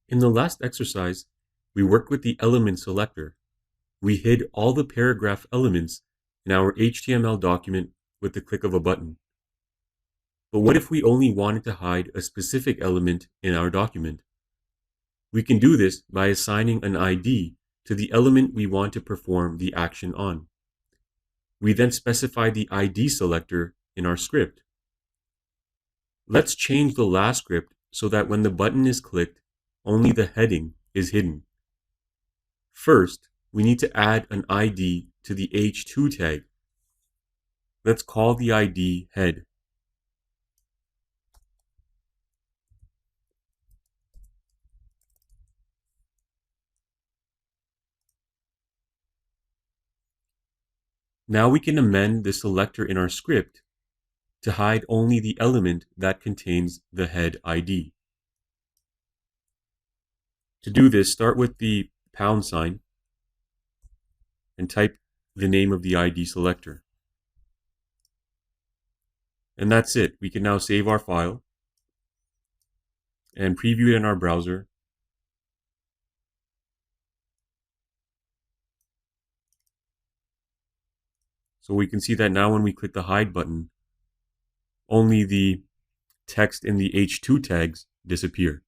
In the last exercise, we worked with the element selector. We hid all the paragraph elements in our HTML document with the click of a button. But what if we only wanted to hide a specific element in our document? We can do this by assigning an ID to the element we want to perform the action on. We then specify the ID selector in our script. Let's change the last script so that when the button is clicked, only the heading is hidden. First, we need to add an ID to the h2 tag. Let's call the ID head. Now we can amend the selector in our script to hide only the element that contains the head ID. To do this, start with the # and type the name of the ID selector. And that's it. We can now save our file and preview it in our browser. So we can see that now when we click the hide button, only the text in the h2 tags disappear.